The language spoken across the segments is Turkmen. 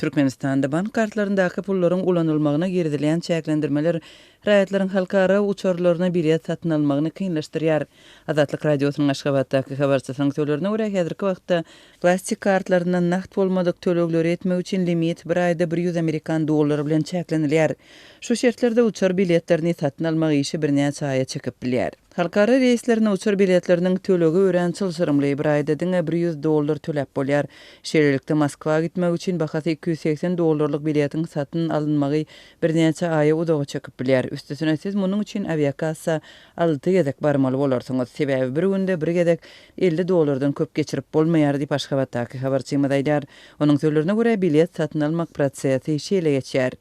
Türkmenistanda bank kartlarındaky pullaryň ulanylmagyna girdilen çäklendirmeler raýatlaryň halkara uçarlaryna bilet satyn almagyny kynlaşdyrýar. Azatlyk radiosynyň Aşgabatdaky habarçy sanksiýonlaryna görä häzirki wagtda plastik kartlaryndan nakt bolmadyk tölegleri etmek üçin limit bir aýda $100 bilen çäklenilýär. Şu şertlerde uçar biletlerini satyn almak işi birnäçe aýa çekip bilýär. Halkara reislerine uçar biletlerinin tölegi ören çylşyrymly bir aýda diňe $100 töläp bolýar. Şeýlelikde Moskwa gitmek üçin bahasy $280 biletin satyn alynmagy birnäçe aýa udaga çekip bilýär. Üstesine siz munyň üçin aviakassa 6 gezek barmaly bolarsyňyz. Sebäbi bir günde bir gezek $50 köp geçirip bolmaýar diýip Aşgabatdaky habarçymyz aýdar. Onuň sözlerine görä bilet satyn almak prosesi şeýle geçýär.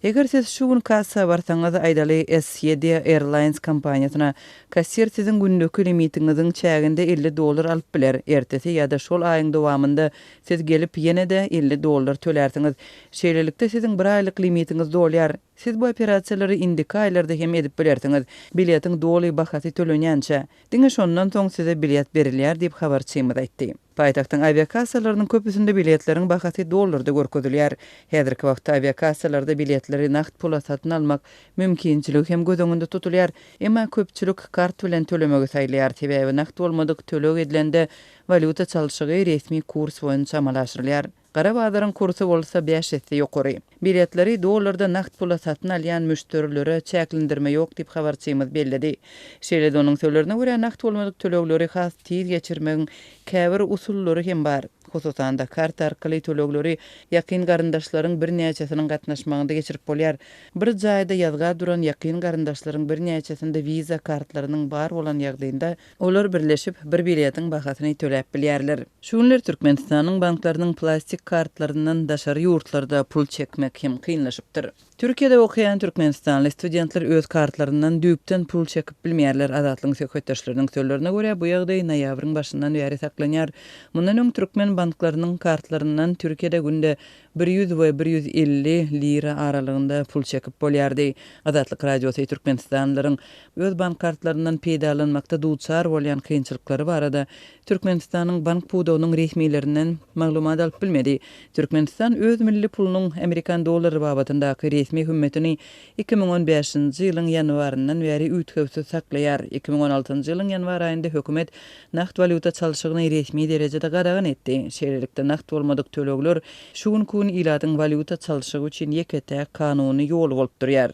Eger siz şu gün kassa barsaňyz aýdaly S7 Airlines kompaniýasyna kassier sizin gündäki limitiňiziň çäginde $50 alyp biler. Ertesi ýa-da şol aýyň dowamında siz gelip ýene-de $50 tölersiňiz. Şeýlelikde sizin bir aýlyk limitiňiz dolýar. Siz bu operasiýalary indiki aýlarda hem edip bilersiňiz. Biletiň doly bahasy tölenýänçä, diňe şondan soň size bilet berilýär diýip habarçymyz aýtdy. Paýtagtyň aviakassalarynın köpüsinde biletleriň bahasy dollarda görkezilýär. Häzirki wagtda aviakassalarda biletleri nakt pula satyn almak mümkinçiligi hem göz öňünde tutulýar, emma köpçülik kart bilen tölemegi saýlýar. Sebäbi nakt bolmadyk töleg edilende valyuta çalşygy resmi kurs boýunça amalaşdyrylýar. Gara bazaryň kursu bolsa 5 esse ýokary. Biletleri dollarda nakt pula satyn alýan müşterilere çäklendirme ýok diýip habarçymyz bellidi. Şeýle onuň sözlerine görä nakt bolmadyk tölegleri has tiz geçirmegiň käbir usullary hem bar. Hususan da kart arkaly tölegleri ýakyn garyndaşlaryň birnäçesiniň gatnaşmagynda geçirip bolýar. Bir jaýda ýazga duran ýakyn garyndaşlaryň birnäçesinde viza kartlarynyň bar bolan ýagdaýynda olar birleşip bir biletiň bahasyny töläp bilýärler. Şu günler Türkmenistanyň banklarynyň plastik kartlaryndan daşary ýurtlarda pul çekmek hem kynlaşypdyr. Türkiýede okuyan Türkmenistanly studentler öz kartlaryndan düýpden pul çekip bilmeýärler. Azatlyň söhbetdaşlarynyň sözlerine görä bu ýagdaý noýabryň başyndan bäri saklanýar. Mundan öň türkmen banklarynyň kartlaryndan Türkiýede günde 100 we 150 lira aralygynda pul çekip bolýardy. Azatlyk radiosy Türkmenistanlylaryň öz bank kartlaryndan peýdalanmakda duçar bolýan kynçylyklary barada Türkmenistanyň bank pudowynyň resmiýetlerinden maglumat alyp bilmedi. Türkmenistan öz milli pulunyň Amerikan dollary babatyndaky resmi hümmetini 2015-nji ýylyň ýanwaryndan bäri üýtgewsiz saklaýar. 2016-njy ýylyň ýanwar aýynda hökümet nakt valyuta çalşygyny resmi derejede gadagan etdi. Şeýlelikde nakt bolmadyk tölegler şu gün ilatyň valyuta çalşygy üçin ýekete kanuny ýol bolup durýar.